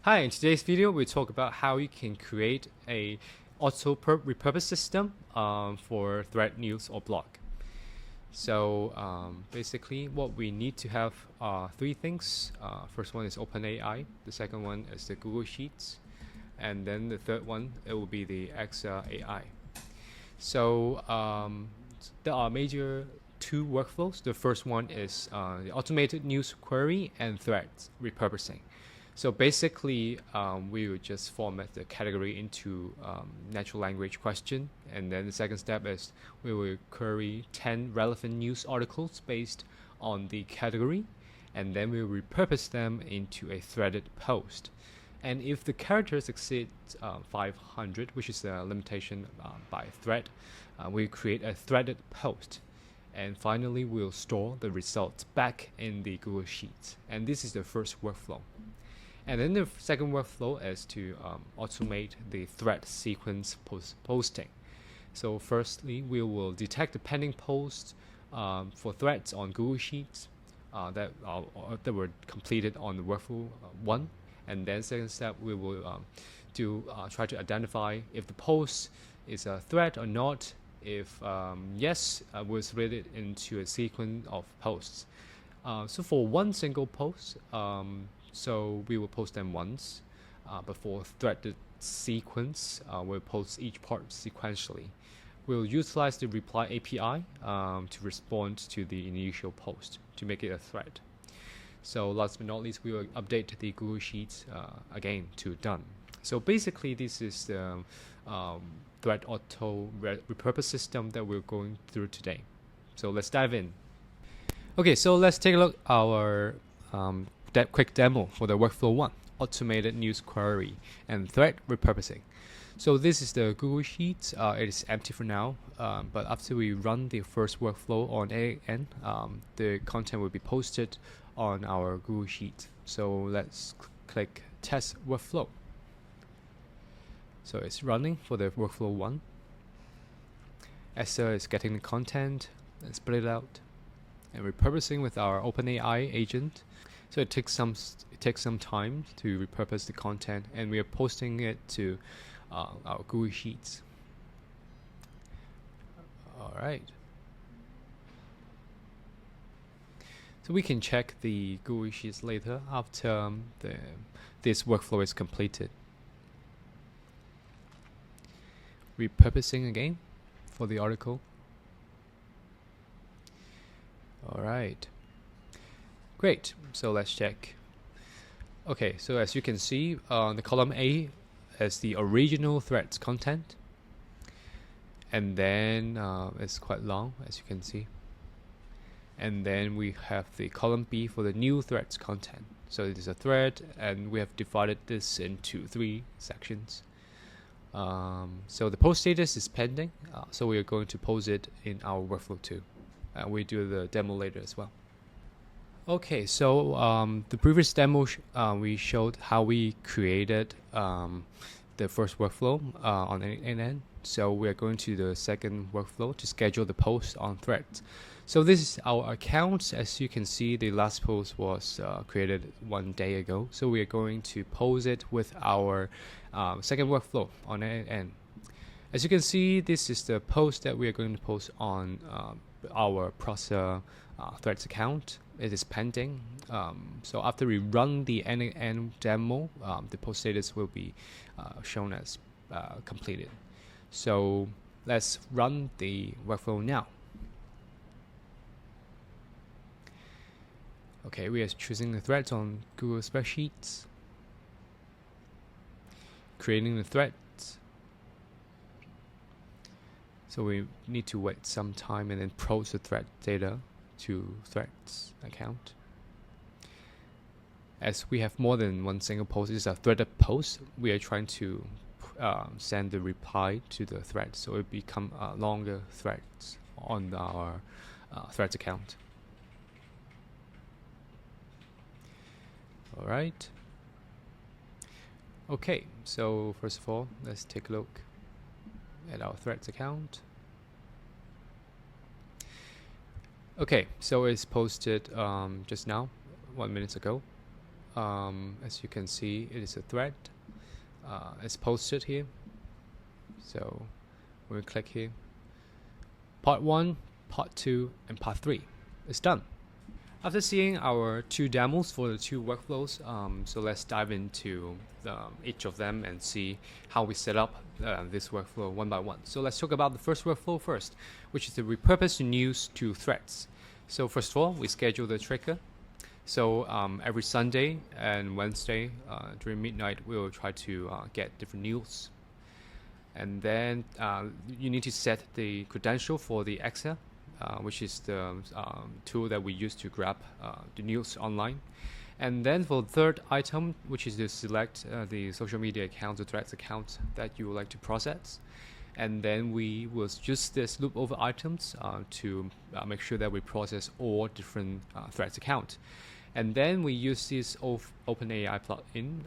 Hi, in today's video, we talk about how you can create a auto-repurpose system for thread, news, or blog. So basically, what we need to have are three things. First one is OpenAI. The second one is the Google Sheets. And then the third one, it will be the Exa AI. So there are major two workflows. The first one is the automated news query and thread repurposing. So basically, we would just format the category into natural language question. And then the second step is we will query 10 relevant news articles based on the category. And then we will repurpose them into a threaded post. And if the characters exceed 500, which is the limitation by thread, we create a threaded post. And finally, we'll store the results back in the Google Sheets. And this is the first workflow. And then the second workflow is to automate the thread sequence posting. So firstly, we will detect the pending posts for threads on Google Sheets that were completed on the workflow 1. And then second step, we will try to identify if the post is a thread or not. If yes, we'll split it into a sequence of posts. So for one single post, so we will post them once, but for threaded sequence, we'll post each part sequentially. We'll utilize the reply API to respond to the initial post to make it a thread. So last but not least, we will update the Google Sheets again to done. So basically, this is the thread auto repurpose system that we're going through today. So let's dive in. Okay, so let's take a look at our quick demo for the workflow 1, automated news query and thread repurposing. So this is the Google Sheets. It is empty for now, but after we run the first workflow on AN, the content will be posted on our Google Sheet. So let's click test workflow. So it's running for the workflow 1. Esther is getting the content and split it out and repurposing with our OpenAI agent. So it takes some time to repurpose the content, and we are posting it to our Google Sheets. All right. So we can check the Google Sheets later after this workflow is completed. Repurposing again for the article. All right. Great, so let's check. Okay, so as you can see, the column A is the original threads content. And then it's quite long, as you can see. And then we have the column B for the new threads content. So it is a thread, and we have divided this into 3 sections. So the post status is pending, so we are going to post it in our workflow 2. We do the demo later as well. Okay, so the previous demo we showed how we created the first workflow on AN. So we are going to the second workflow to schedule the post on threads. So this is our account. As you can see, the last post was created 1 day ago. So we are going to post it with our second workflow on AN. As you can see, this is the post that we are going to post on our Process threads account. It is pending. So after we run the AN demo, the post status will be shown as completed. So let's run the workflow now. Okay, we are choosing the threads on Google Spreadsheets, creating the threads. So we need to wait some time and then post the thread data to threads account. As we have more than one single post, it's a threaded post. We are trying to send the reply to the thread, so it become longer threads on our threads account. All right. Okay, so first of all, let's take a look at our threads account. Okay, so it's posted just now, 1 minute ago. as you can see, it is a thread. It's posted here. So when we click here, part 1, part 2, and part 3 is done. After seeing our 2 demos for the 2 workflows, so let's dive into each of them and see how we set up this workflow one by one. So let's talk about the first workflow first, which is to repurpose news to threads. So first of all, we schedule the trigger. So every Sunday and Wednesday during midnight, we'll try to get different news. And then you need to set the credential for the Exa, which is the tool that we use to grab the news online. And then for the third item, which is to select the social media account or threads account that you would like to process. And then we will use this loop over items to make sure that we process all different threads account. And then we use this OpenAI plugin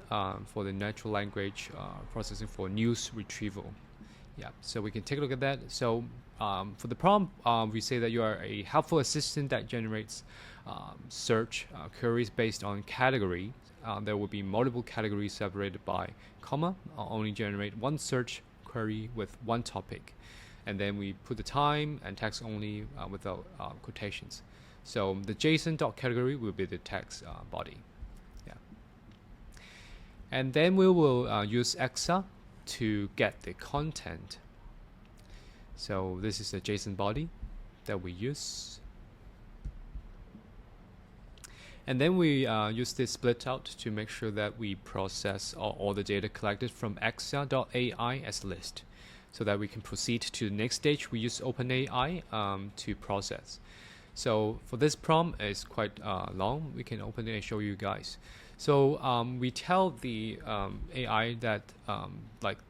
for the natural language processing for news retrieval. Yeah, so we can take a look at that. So for the prompt, we say that you are a helpful assistant that generates search queries based on category. There will be multiple categories separated by comma. I'll only generate one search query with one topic. And then we put the time and text only without quotations. So the JSON.category will be the text body. Yeah. And then we will use Exa to get the content. So this is the JSON body that we use. And then we use this split out to make sure that we process all the data collected from Exa.ai as a list, so that we can proceed to the next stage. We use OpenAI to process. So for this prompt, it's quite long. We can open it and show you guys. So we tell the AI that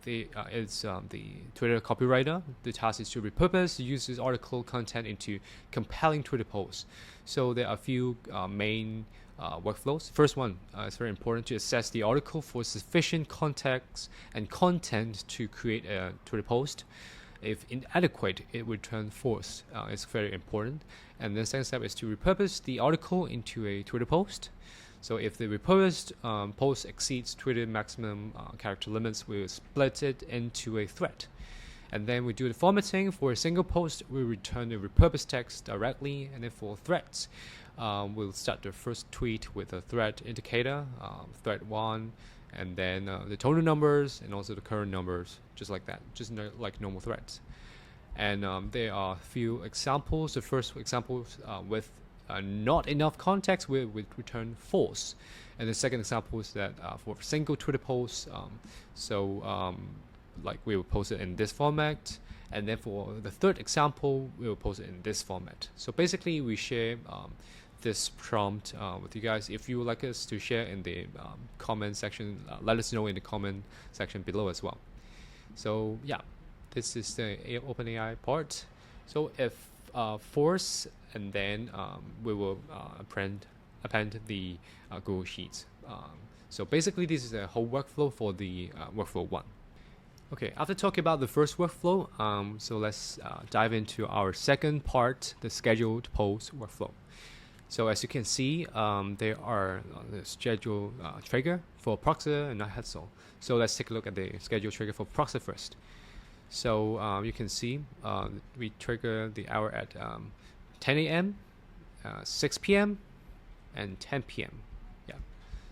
it's the Twitter copywriter. The task is to repurpose the user's article content into compelling Twitter posts. So there are a few main workflows. First one is very important, to assess the article for sufficient context and content to create a Twitter post. If inadequate, it would return false. It's very important. And the second step is to repurpose the article into a Twitter post. So if the repurposed post exceeds Twitter maximum character limits, we'll split it into a thread. And then we do the formatting. For a single post, we return the repurposed text directly. And then for threads, we'll start the first tweet with a thread indicator, thread 1, and then the total numbers and also the current numbers, just like that, just like normal threads. And there are a few examples. The first example with not enough context, we return false. And the second example is that for a single Twitter post, like we will post it in this format. And then for the third example, we will post it in this format. So basically, we share this prompt with you guys. If you would like us to share in the comment section, let us know in the comment section below as well. So yeah, this is the OpenAI part. So if force, and then we will append the Google Sheets. So basically, this is a whole workflow for the workflow 1. Okay, after talking about the first workflow, so let's dive into our second part, the scheduled post workflow. So as you can see, there are the schedule trigger for Proxy and Hustle. So let's take a look at the schedule trigger for Proxy first. So you can see we trigger the hour at 10 a.m., 6 p.m., and 10 p.m. Yeah.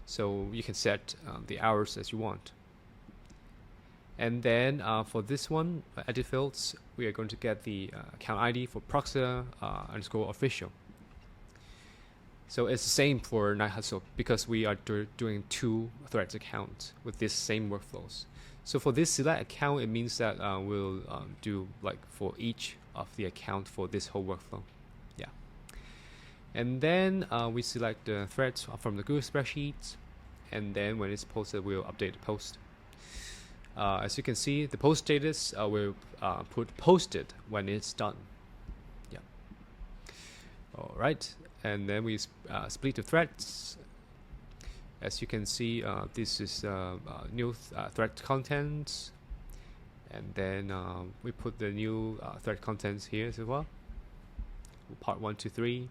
So you can set the hours as you want. And then for this one, edit fields, we are going to get the account ID for Proxy_official. So it's the same for Night Hustle because we are doing 2 threads accounts with this same workflows. So for this select account, it means that we'll do like for each of the account for this whole workflow. Yeah. And then we select the threads from the Google spreadsheet, and then when it's posted, we'll update the post. As you can see, the post status will put posted when it's done. Yeah. All right, and then we split the threads. As you can see, this is new thread content, and then we put the new thread contents here as well. Part 1 to 3,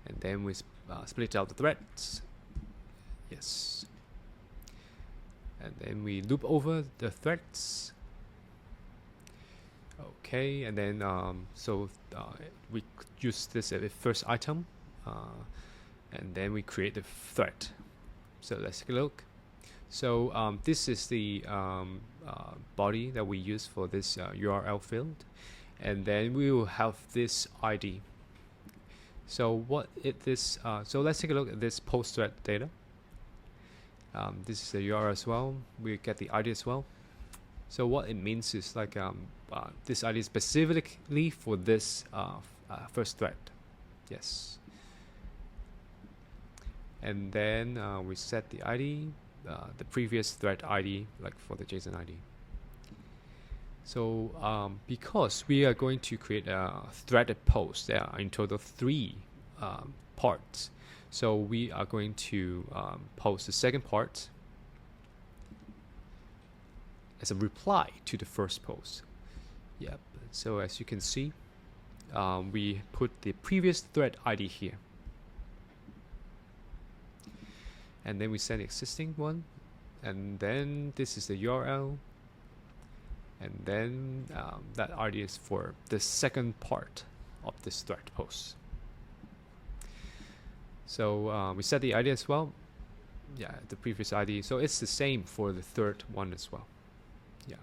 and then we split out the threads. Yes. And then we loop over the threads. Okay, and then we use this as a first item, and then we create the thread. So let's take a look. So this is the body that we use for this URL field, and then we will have this ID. So so let's take a look at this post thread data. This is the URL as well. We get the ID as well. So what it means is like this ID is specifically for this first thread. Yes. And then we set the ID, the previous thread ID, like for the JSON ID. So because we are going to create a threaded post, there are in total 3 parts. So we are going to post the second part as a reply to the first post. Yep. So as you can see, we put the previous thread ID here, and then we set the existing one, and then this is the URL, and then that ID is for the second part of this thread post. So we set the ID as well. Yeah, the previous ID. So it's the same for the third one as well. Yeah.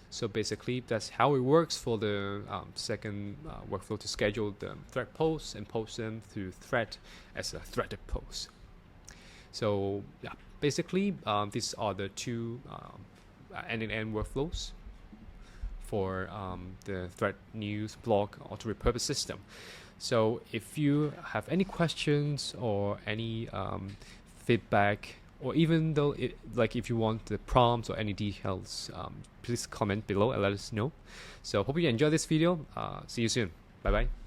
So basically, that's how it works for the second workflow to schedule the thread posts and post them through thread as a threaded post. So yeah, basically, these are the 2 end-to-end workflows for the thread news blog auto-repurpose system. So if you have any questions or any feedback, or even though if you want the prompts or any details, please comment below and let us know. So hope you enjoy this video. See you soon. Bye bye.